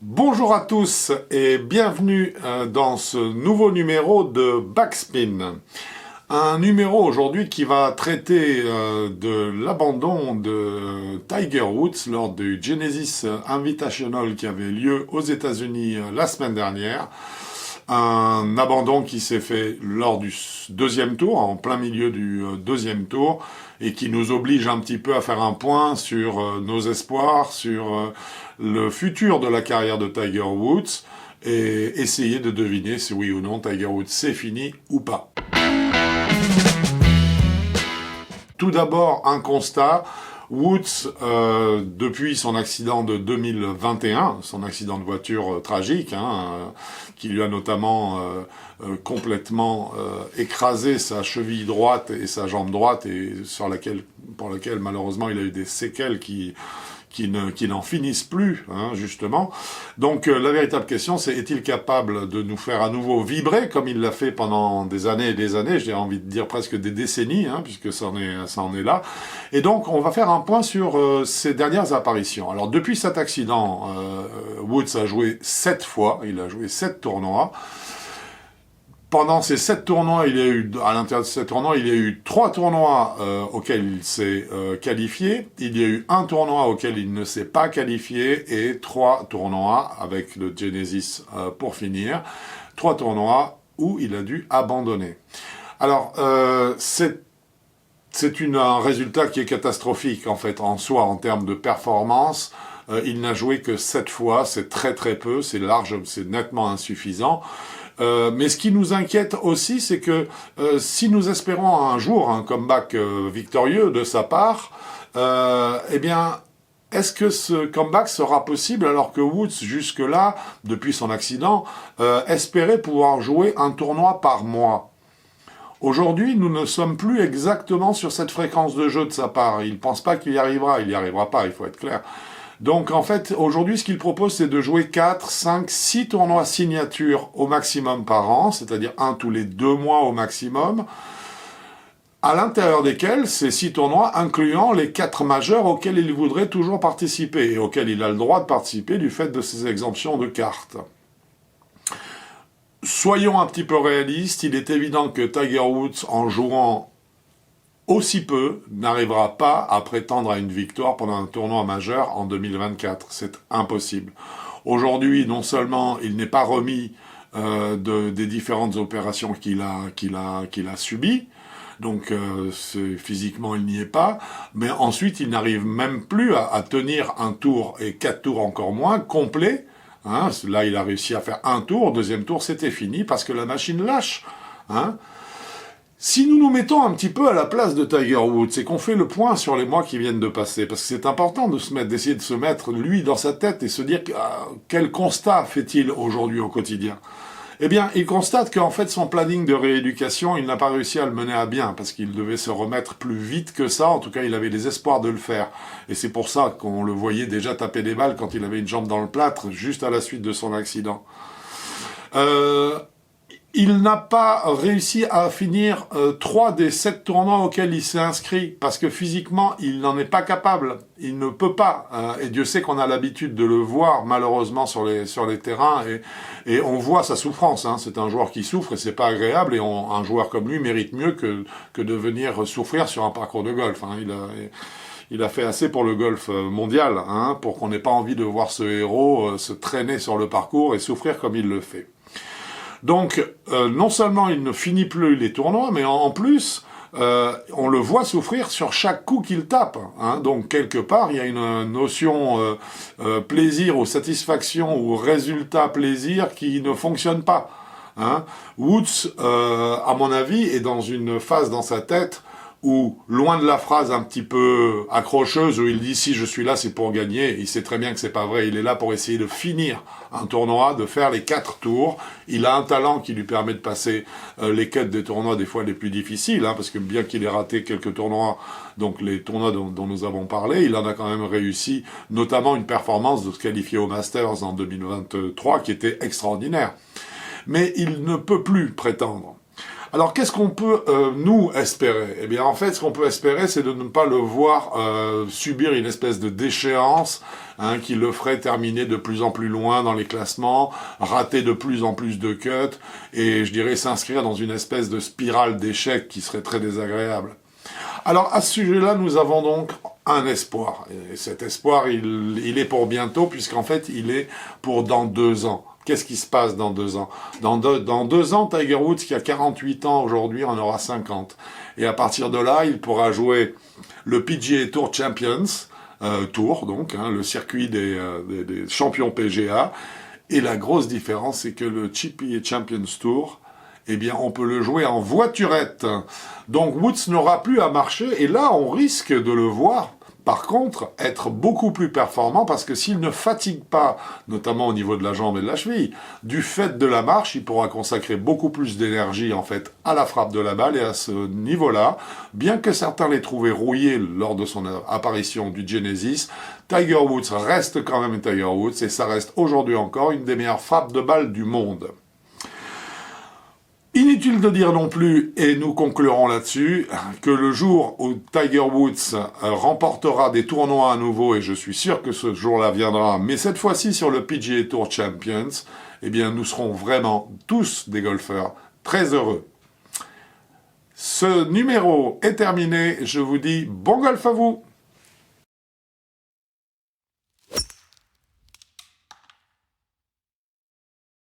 Bonjour à tous et bienvenue dans ce nouveau numéro de Backspin. Un numéro aujourd'hui qui va traiter de l'abandon de Tiger Woods lors du Genesis Invitational qui avait lieu aux États-Unis la semaine dernière. Un abandon qui s'est fait lors du deuxième tour, en plein milieu du deuxième tour, et qui nous oblige un petit peu à faire un point sur nos espoirs, sur le futur de la carrière de Tiger Woods, et essayer de deviner si oui ou non Tiger Woods c'est fini ou pas. Tout d'abord, un constat. Woods, depuis son accident de 2021, son accident de voiture tragique, qui lui a notamment complètement écrasé sa cheville droite et sa jambe droite, et pour laquelle malheureusement il a eu des séquelles qui n'en finissent plus, justement. Donc la véritable question, c'est est-il capable de nous faire à nouveau vibrer, comme il l'a fait pendant des années et des années, j'ai envie de dire presque des décennies, puisque ça en est là. Et donc on va faire un point sur ses dernières apparitions. Alors depuis cet accident, Woods a joué 7 fois, il a joué 7 tournois. Pendant ces 7 tournois, à l'intérieur de ces tournois, il y a eu 3 tournois auxquels il s'est qualifié. Il y a eu un tournoi auquel il ne s'est pas qualifié et 3 tournois avec le Genesis pour finir. 3 tournois où il a dû abandonner. Alors, c'est un résultat qui est catastrophique en fait en soi en termes de performance. Il n'a joué que 7 fois, c'est très très peu, c'est large, c'est nettement insuffisant. Mais ce qui nous inquiète aussi, c'est que si nous espérons un jour un comeback victorieux de sa part, eh bien, est-ce que ce comeback sera possible alors que Woods, jusque-là, depuis son accident, espérait pouvoir jouer un tournoi par mois? Aujourd'hui, nous ne sommes plus exactement sur cette fréquence de jeu de sa part. Il ne pense pas qu'il y arrivera. Il n'y arrivera pas, il faut être clair. Donc en fait, aujourd'hui, ce qu'il propose, c'est de jouer 4, 5, 6 tournois signature au maximum par an, c'est-à-dire un tous les 2 mois au maximum, à l'intérieur desquels, ces 6 tournois incluant les 4 majeurs auxquels il voudrait toujours participer, et auxquels il a le droit de participer du fait de ses exemptions de cartes. Soyons un petit peu réalistes, il est évident que Tiger Woods, en jouant aussi peu, n'arrivera pas à prétendre à une victoire pendant un tournoi majeur en 2024. C'est impossible. Aujourd'hui, non seulement il n'est pas remis des différentes opérations qu'il a subies, donc physiquement il n'y est pas, mais ensuite il n'arrive même plus à tenir un tour, et 4 tours encore moins, complet. Là, il a réussi à faire un tour, deuxième tour, c'était fini, parce que la machine lâche. Si nous nous mettons un petit peu à la place de Tiger Woods et qu'on fait le point sur les mois qui viennent de passer, parce que c'est important d'essayer de se mettre lui dans sa tête et se dire quel constat fait-il aujourd'hui au quotidien. Eh bien, il constate qu'en fait son planning de rééducation, il n'a pas réussi à le mener à bien parce qu'il devait se remettre plus vite que ça. En tout cas, il avait des espoirs de le faire. Et c'est pour ça qu'on le voyait déjà taper des balles quand il avait une jambe dans le plâtre juste à la suite de son accident. Il n'a pas réussi à finir 3 des 7 tournois auxquels il s'est inscrit, parce que physiquement, il n'en est pas capable. Il ne peut pas. Et Dieu sait qu'on a l'habitude de le voir, malheureusement, sur les terrains, et on voit sa souffrance. C'est un joueur qui souffre, et c'est pas agréable, et un joueur comme lui mérite mieux que de venir souffrir sur un parcours de golf. Il a fait assez pour le golf mondial, pour qu'on n'ait pas envie de voir ce héros se traîner sur le parcours et souffrir comme il le fait. Donc, non seulement il ne finit plus les tournois, mais en plus, on le voit souffrir sur chaque coup qu'il tape. Donc, quelque part, il y a une notion plaisir ou satisfaction ou résultat plaisir qui ne fonctionne pas. Woods, à mon avis, est dans une phase dans sa tête où, loin de la phrase un petit peu accrocheuse où il dit « si je suis là, c'est pour gagner », il sait très bien que c'est pas vrai, il est là pour essayer de finir un tournoi, de faire les 4 tours. Il a un talent qui lui permet de passer les quêtes des tournois des fois les plus difficiles, parce que bien qu'il ait raté quelques tournois, donc les tournois dont nous avons parlé, il en a quand même réussi, notamment une performance de se qualifier au Masters en 2023 qui était extraordinaire. Mais il ne peut plus prétendre. Alors, qu'est-ce qu'on peut, nous, espérer? Eh bien, en fait, ce qu'on peut espérer, c'est de ne pas le voir subir une espèce de déchéance qui le ferait terminer de plus en plus loin dans les classements, rater de plus en plus de cuts, et je dirais s'inscrire dans une espèce de spirale d'échecs qui serait très désagréable. Alors, à ce sujet-là, nous avons donc un espoir. Et cet espoir, il est pour bientôt, puisqu'en fait, il est pour dans 2 ans. Qu'est-ce qui se passe dans 2 ans? Dans 2 ans, Tiger Woods, qui a 48 ans aujourd'hui, en aura 50. Et à partir de là, il pourra jouer le PGA Tour Champions, Tour, donc, le circuit des champions PGA. Et la grosse différence, c'est que le PGA Champions Tour, eh bien, on peut le jouer en voiturette. Donc, Woods n'aura plus à marcher, et là, on risque de le voir, par contre, être beaucoup plus performant, parce que s'il ne fatigue pas, notamment au niveau de la jambe et de la cheville, du fait de la marche, il pourra consacrer beaucoup plus d'énergie, en fait, à la frappe de la balle, et à ce niveau-là, bien que certains l'aient trouvé rouillé lors de son apparition du Genesis, Tiger Woods reste quand même Tiger Woods, et ça reste aujourd'hui encore une des meilleures frappes de balle du monde. Inutile de dire non plus, et nous conclurons là-dessus, que le jour où Tiger Woods remportera des tournois à nouveau, et je suis sûr que ce jour-là viendra, mais cette fois-ci sur le PGA Tour Champions, eh bien nous serons vraiment tous des golfeurs très heureux. Ce numéro est terminé, je vous dis bon golf à vous!